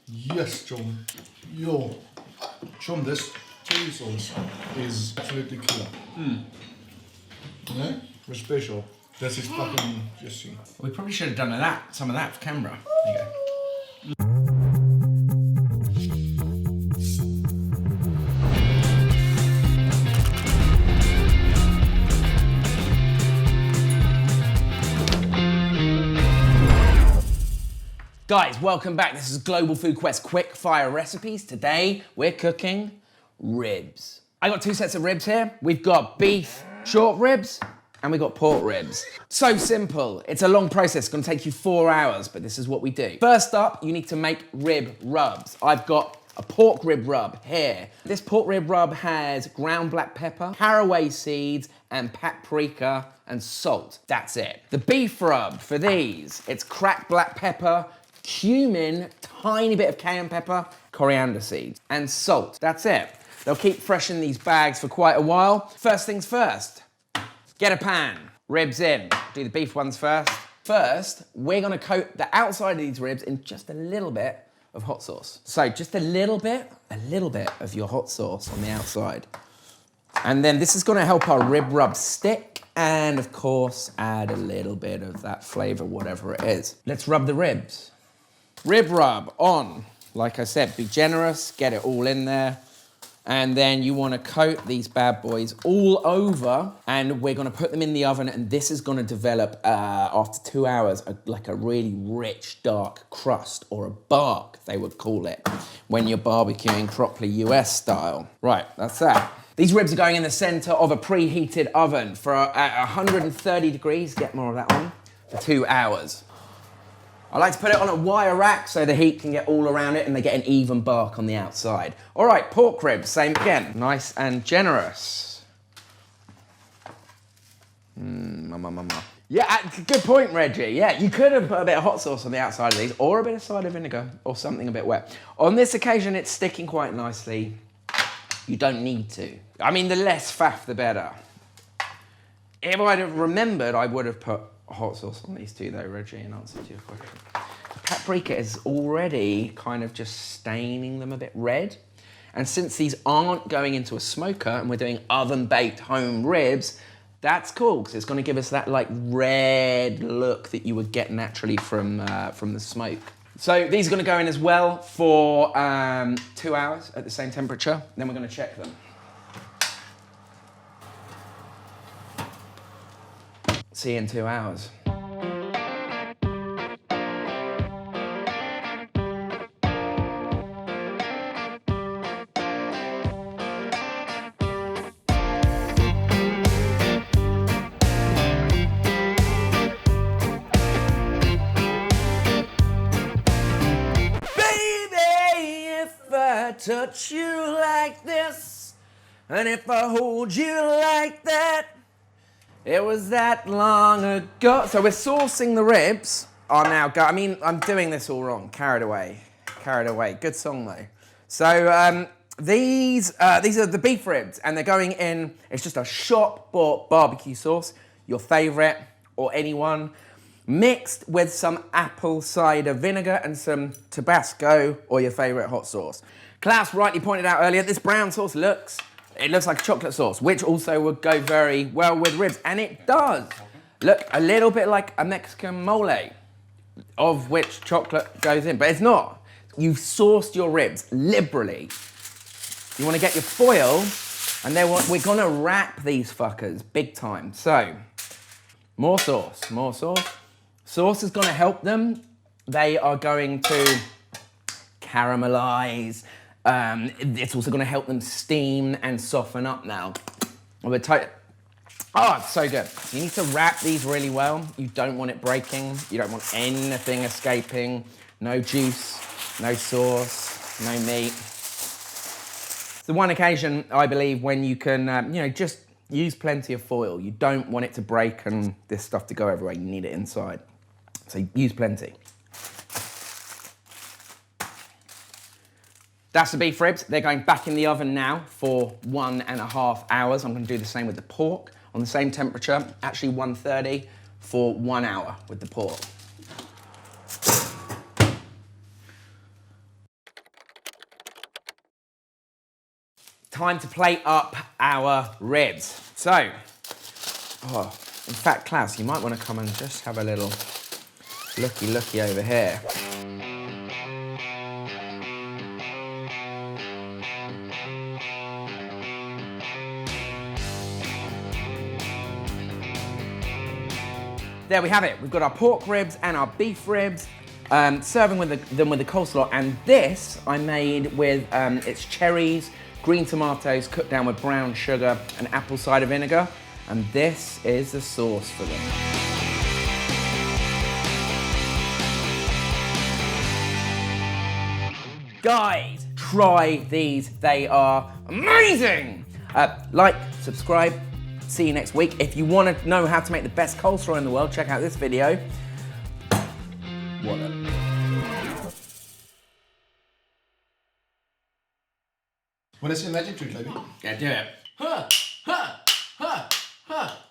Yes, John. Yo, John, this chili sauce is absolutely killer. Yeah? It's special. Das ist fucking just. We probably should have done some of that for camera. There you go. Guys, welcome back. This is Global Food Quest Quick Fire Recipes. Today, we're cooking ribs. I got two sets of ribs here. We've got beef short ribs and we've got pork ribs. So simple. It's a long process. It's gonna take you 4 hours, but this is what we do. First up, you need to make rib rubs. I've got a pork rib rub here. This pork rib rub has ground black pepper, caraway seeds, and paprika and salt. That's it. The beef rub for these, it's cracked black pepper, cumin, tiny bit of cayenne pepper, coriander seeds, and salt. That's it. They'll keep fresh in these bags for quite a while. First things first, get a pan, ribs in. Do the beef ones first. First, we're gonna coat the outside of these ribs in just a little bit of hot sauce. So just a little bit of your hot sauce on the outside. And then this is gonna help our rib rub stick and of course, add a little bit of that flavor, whatever it is. Let's rub the ribs. Rib rub on, like I said, be generous, get it all in there. And then you wanna coat these bad boys all over and we're gonna put them in the oven and this is gonna develop, after 2 hours, like a really rich, dark crust or a bark, they would call it, when you're barbecuing properly US style. Right, that's that. These ribs are going in the center of a preheated oven for at 130 degrees, get more of that on, for 2 hours. I like to put it on a wire rack so the heat can get all around it and they get an even bark on the outside. All right, pork ribs, same again. Nice and generous. Yeah, good point, Reggie. Yeah, you could have put a bit of hot sauce on the outside of these or a bit of cider vinegar or something a bit wet. On this occasion, it's sticking quite nicely. You don't need to. I mean, the less faff, the better. If I'd have remembered, I would have put hot sauce on these two though, Reggie, in answer to your question. The paprika is already kind of just staining them a bit red. And since these aren't going into a smoker and we're doing oven-baked home ribs, that's cool, because it's gonna give us that like red look that you would get naturally from the smoke. So these are gonna go in as well for 2 hours at the same temperature. Then we're gonna check them. See you in 2 hours. Touch you like this, and if I hold you like that, it was that long ago. So we're saucing the ribs. I mean, I'm doing this all wrong. Carried away. Good song though. So these are the beef ribs, and they're going in. It's just a shop-bought barbecue sauce, your favorite or anyone, mixed with some apple cider vinegar and some Tabasco or your favorite hot sauce. Klaus rightly pointed out earlier, this brown sauce looks like a chocolate sauce, which also would go very well with ribs, and it does. Look a little bit like a Mexican mole, of which chocolate goes in, but it's not. You've sauced your ribs liberally. You wanna get your foil, and then we're gonna wrap these fuckers big time. So, more sauce. Sauce is gonna help them. They are going to caramelize. It's also gonna help them steam and soften up now. Oh, it's so good. You need to wrap these really well. You don't want it breaking. You don't want anything escaping. No juice, no sauce, no meat. It's the one occasion, I believe, when you can, just use plenty of foil. You don't want it to break and this stuff to go everywhere. You need it inside. So use plenty. That's the beef ribs. They're going back in the oven now for 1.5 hours. I'm gonna do the same with the pork on the same temperature, actually 130 for 1 hour with the pork. time to plate up our ribs. So, in fact, Klaus, you might want to come and just have a little looky over here. There we have it. We've got our pork ribs and our beef ribs, serving them with the coleslaw. And this I made with it's cherries, green tomatoes cooked down with brown sugar and apple cider vinegar. And this is the sauce for them. Guys, try these. They are amazing. Like, subscribe. See you next week. If you want to know how to make the best coleslaw in the world, check out this video. What a... Want to see a magic trick, Levy? Yeah, do it. Ha! Ha! Ha! Ha!